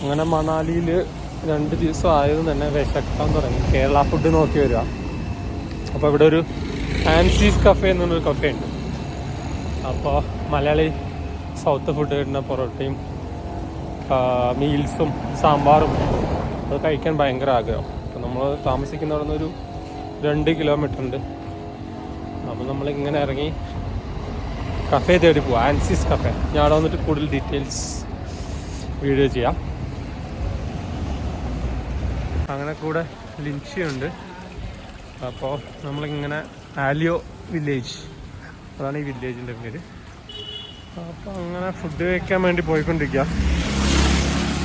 അങ്ങനെ മണാലിയിൽ 2 ദിവസം ആയതും തന്നെ വിശക്കാൻ തുടങ്ങി. കേരള ഫുഡ് നോക്കി വരിക. അപ്പോൾ ഇവിടെ ഒരു ആൻസീസ് കഫേ എന്നൊരു കഫേ ഉണ്ട്. അപ്പോൾ മലയാളി സൗത്ത് ഫുഡ് കിട്ടുന്ന പൊറോട്ടയും മീൽസും സാമ്പാറും അത് കഴിക്കാൻ ഭയങ്കര ആഗ്രഹം. അപ്പോൾ നമ്മൾ താമസിക്കുന്ന അവിടെ നിന്നൊരു 2 കിലോമീറ്റർ ഉണ്ട്. അപ്പോൾ നമ്മളിങ്ങനെ ഇറങ്ങി കഫേ തേടി പോവാം, ആൻസീസ് കഫേ. ഞാൻ അവിടെ വന്നിട്ട് കൂടുതൽ ഡീറ്റെയിൽസ് വീഡിയോ ചെയ്യാം. അങ്ങനെ കൂടെ ലിൻഷിയുണ്ട്. അപ്പോൾ നമ്മളിങ്ങനെ ആലിയോ വില്ലേജ്, അതാണ് ഈ വില്ലേജിൻ്റെ പേര്. അപ്പോൾ അങ്ങനെ ഫുഡ് കഴിക്കാൻ വേണ്ടി പോയിക്കൊണ്ടിരിക്കുക.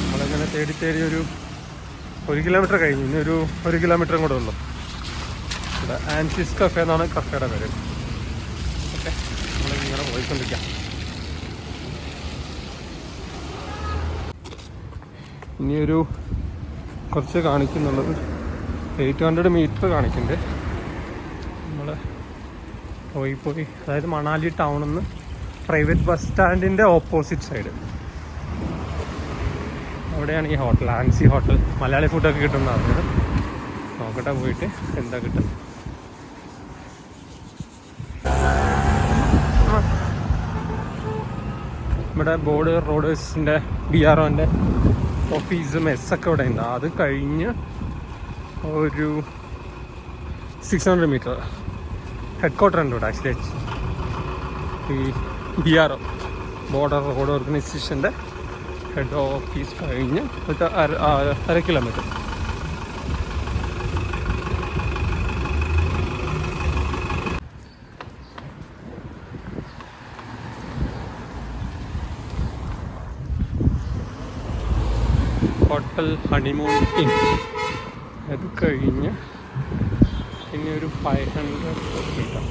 നമ്മളിങ്ങനെ തേടി തേടി ഒരു 1 കിലോമീറ്റർ കഴിഞ്ഞു. ഇനി ഒരു 1 കിലോമീറ്ററും കൂടെ ഉള്ളൂ. ഇവിടെ ആൻസീസ് കഫേ എന്നാണ് കഫേയുടെ പേര്. ഓക്കെ, നമ്മളിങ്ങനെ പോയിക്കൊണ്ടിരിക്കാം. ഇനിയൊരു കുറച്ച് കാണിക്കുന്നുള്ളത് 800 മീറ്റർ കാണിക്കുന്നുണ്ട്. നമ്മൾ പോയി അതായത് മണാലി ടൗണിൽ നിന്ന് പ്രൈവറ്റ് ബസ് സ്റ്റാൻഡിൻ്റെ ഓപ്പോസിറ്റ് സൈഡ് അവിടെയാണ് ഈ ഹോട്ടൽ, ആൻസി ഹോട്ടൽ. മലയാളി ഫുഡൊക്കെ കിട്ടുന്നതാണ്. നോക്കട്ടെ പോയിട്ട് എന്താ കിട്ടുന്നത്. ഇവിടെ ബോർഡ് റോഡേഴ്സിൻ്റെ BROൻ്റെ ഓഫീസ് മെസ്സൊക്കെ ഇവിടെ ഉണ്ട്. അത് കഴിഞ്ഞ് ഒരു 600 മീറ്റർ ഹെഡ് ക്വാർട്ടർ ഉണ്ട് ഇവിടെ. ആക്ച്വലി ഈ BRO ബോർഡർ റോഡ് ഓർഗനൈസേഷൻ്റെ ഹെഡ് ഓഫീസ് കഴിഞ്ഞ് ഒരു 1/2 കിലോമീറ്റർ. Hotel honeymoon in. അത് കഴിഞ്ഞ് പിന്നെ ഒരു 500 മീറ്റർ.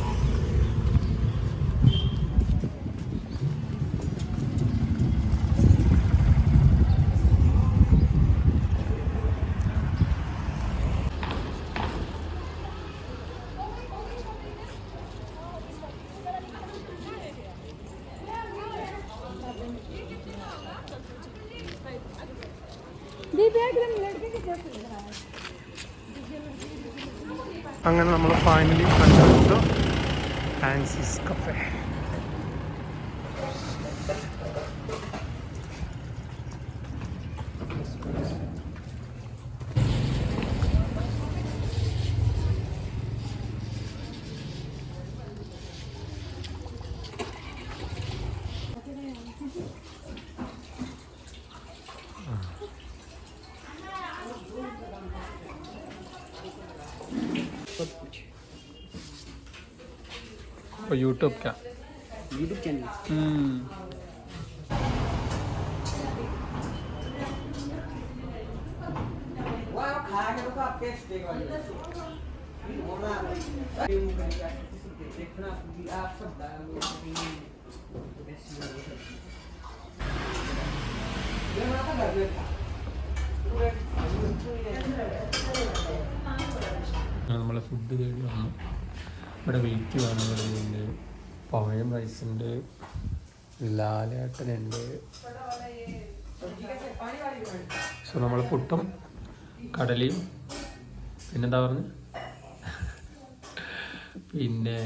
അങ്ങനെ നമ്മൾ ഫൈനലി കണ്ടെടുത്തു ആൻസീസ് കഫേ. यूट्यूब क्या यूट्यूब चैनल നമ്മളെ ഫുഡ് തേടി വന്നു. ഇവിടെ വെയിറ്റ് കാണുന്നുണ്ട്, പഴം റൈസുണ്ട്, ലാലേട്ടനുണ്ട്. സോ നമ്മൾ പുട്ടും കടലയും പിന്നെന്താ പറഞ്ഞു, പിന്നെ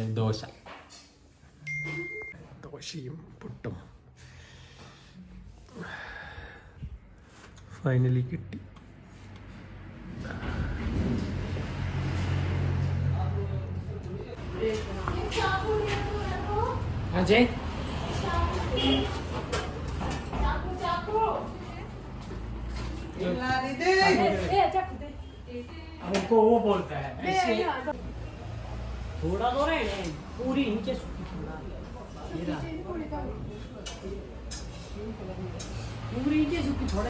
ദോശയും പുട്ടും ഫൈനലി കിട്ടി. अजय हमको वो बोलता है ऐसे थोड़ा तो रहे पूरी नीचे पूरी नीचे थोड़ा